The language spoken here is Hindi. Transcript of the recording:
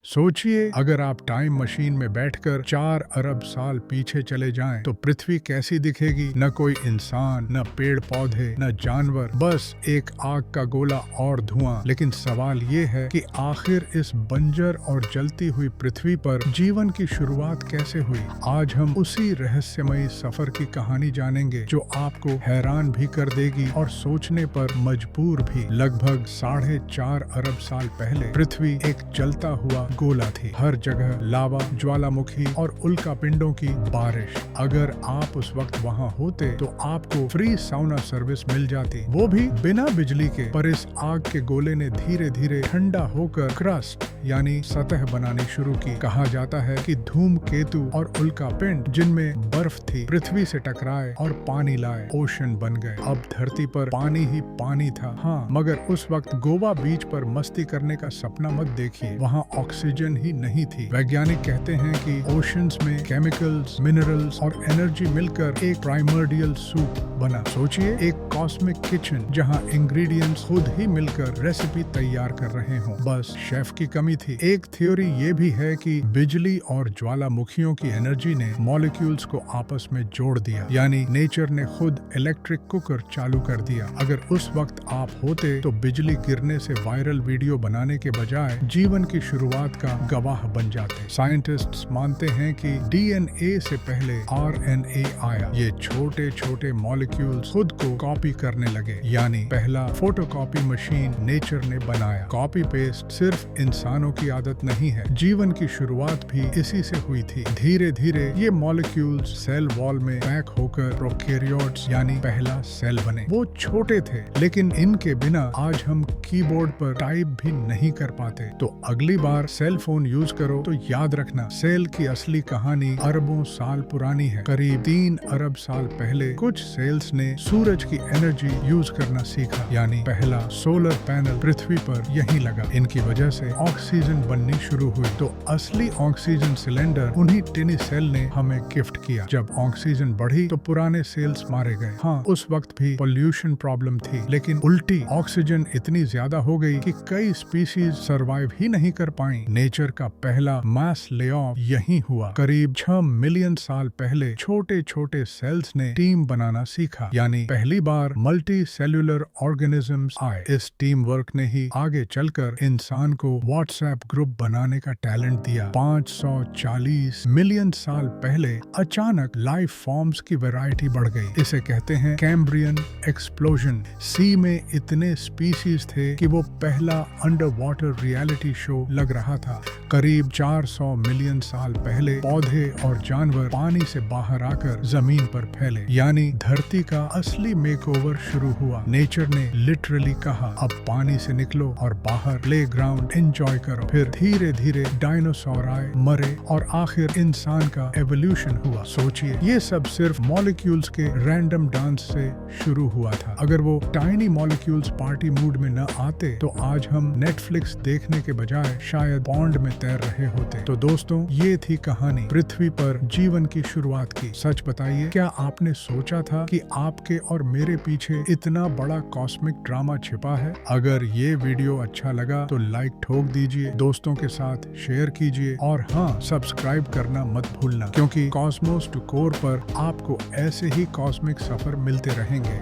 सोचिए, अगर आप टाइम मशीन में बैठकर 4 अरब साल पीछे चले जाएं, तो पृथ्वी कैसी दिखेगी? न कोई इंसान, न पेड़ पौधे, न जानवर, बस एक आग का गोला और धुआं। लेकिन सवाल ये है कि आखिर इस बंजर और जलती हुई पृथ्वी पर जीवन की शुरुआत कैसे हुई? आज हम उसी रहस्यमयी सफर की कहानी जानेंगे, जो आपको हैरान भी कर देगी और सोचने पर मजबूर भी। लगभग 4.5 अरब साल पहले पृथ्वी एक जलता हुआ गोला थी। हर जगह लावा, ज्वालामुखी और उल्का पिंडों की बारिश। अगर आप उस वक्त वहां होते तो आपको फ्री साउना सर्विस मिल जाती, वो भी बिना बिजली के। पर इस आग के गोले ने धीरे धीरे ठंडा होकर क्रस्ट यानी सतह बनानी शुरू की। कहा जाता है कि धूमकेतु और उल्का पिंड, जिनमें बर्फ थी, पृथ्वी से टकराए और पानी लाए, ओशन बन गए। अब धरती पर पानी ही पानी था। हाँ, मगर उस वक्त गोवा बीच पर मस्ती करने का सपना मत देखिए। वहाँ ऑक्सीजन ही नहीं थी। वैज्ञानिक कहते हैं कि ओशंस में केमिकल्स, मिनरल्स और एनर्जी मिलकर एक प्राइमर्डियल सूप बना। सोचिए, एक कॉस्मिक किचन जहाँ इंग्रेडिएंट्स खुद ही मिलकर रेसिपी तैयार कर रहे हों, बस शेफ की कमी थी। एक थ्योरी ये भी है कि बिजली और ज्वालामुखियों की एनर्जी ने मॉलिक्यूल्स को आपस में जोड़ दिया, यानी नेचर ने खुद इलेक्ट्रिक कुकर चालू कर दिया। अगर उस वक्त आप होते तो बिजली गिरने से वायरल वीडियो बनाने के बजाय जीवन की शुरुआत का गवाह बन जाते। साइंटिस्ट्स मानते हैं कि डीएनए से पहले आरएनए आया। ये छोटे छोटे मॉलिक्यूल्स खुद को कॉपी करने लगे, यानी पहला फोटोकॉपी मशीन नेचर ने बनाया। कॉपी पेस्ट सिर्फ इंसानों की आदत नहीं है, जीवन की शुरुआत भी इसी से हुई थी। धीरे धीरे ये मॉलिक्यूल्स सेल वॉल में पैक होकर प्रोकैरियोट्स यानी पहला सेल बने। वो छोटे थे, लेकिन इनके बिना आज हम कीबोर्ड पर टाइप भी नहीं कर पाते। तो अगली बार सेल फोन यूज करो तो याद रखना, सेल की असली कहानी अरबों साल पुरानी है। करीब 3 अरब साल पहले कुछ सेल्स ने सूरज की एनर्जी यूज करना सीखा, यानी पहला सोलर पैनल पृथ्वी पर यहीं लगा। इनकी वजह से ऑक्सीजन बननी शुरू हुई। तो असली ऑक्सीजन सिलेंडर उन्हीं टिनी सेल ने हमें गिफ्ट किया। जब ऑक्सीजन बढ़ी तो पुराने सेल्स मारे गए। हाँ, उस वक्त भी पोल्यूशन प्रॉब्लम थी, लेकिन उल्टी ऑक्सीजन इतनी ज्यादा हो गई कि कई स्पीशीज सरवाइव ही नहीं कर पाई। नेचर का पहला मास ले ऑफ यहीं हुआ। करीब 6 मिलियन साल पहले छोटे छोटे सेल्स ने टीम बनाना सीखा, यानी पहली बार मल्टी सेल्यूलर ऑर्गेनिजम्स आए। इस टीम वर्क ने ही आगे चलकर इंसान को व्हाट्सएप ग्रुप बनाने का टैलेंट दिया। 540 मिलियन साल पहले अचानक लाइफ फॉर्म्स की वैरायटी बढ़ गई। इसे कहते हैं कैम्ब्रियन एक्सप्लोजन। सी में इतने स्पीशीज थे कि वो पहला अंडर वाटर रियलिटी शो लग रहा था। करीब 400 मिलियन साल पहले पौधे और जानवर पानी से बाहर आकर जमीन पर फैले, यानी धरती का असली मेकओवर शुरू हुआ। नेचर ने लिटरली कहा, अब पानी से निकलो और बाहर प्लेग्राउंड एंजॉय करो। फिर धीरे धीरे डायनासोर आए, मरे और आखिर इंसान का एवोल्यूशन हुआ। सोचिए, ये सब सिर्फ मॉलिक्यूल्स के रैंडम डांस से शुरू हुआ था। अगर वो टाइनी मॉलिक्यूल्स पार्टी मूड में न आते तो आज हम नेटफ्लिक्स देखने के बजाय शायद पॉन्ड में तैर रहे होते। तो दोस्तों, ये थी कहानी पृथ्वी पर जीवन की शुरुआत की। सच बताइए, क्या आपने सोचा था कि आपके और मेरे पीछे इतना बड़ा कॉस्मिक ड्रामा छिपा है? अगर ये वीडियो अच्छा लगा तो लाइक ठोक दीजिए, दोस्तों के साथ शेयर कीजिए और हाँ, सब्सक्राइब करना मत भूलना, क्योंकि कॉस्मोस टू कोर पर आपको ऐसे ही कॉस्मिक सफर मिलते रहेंगे।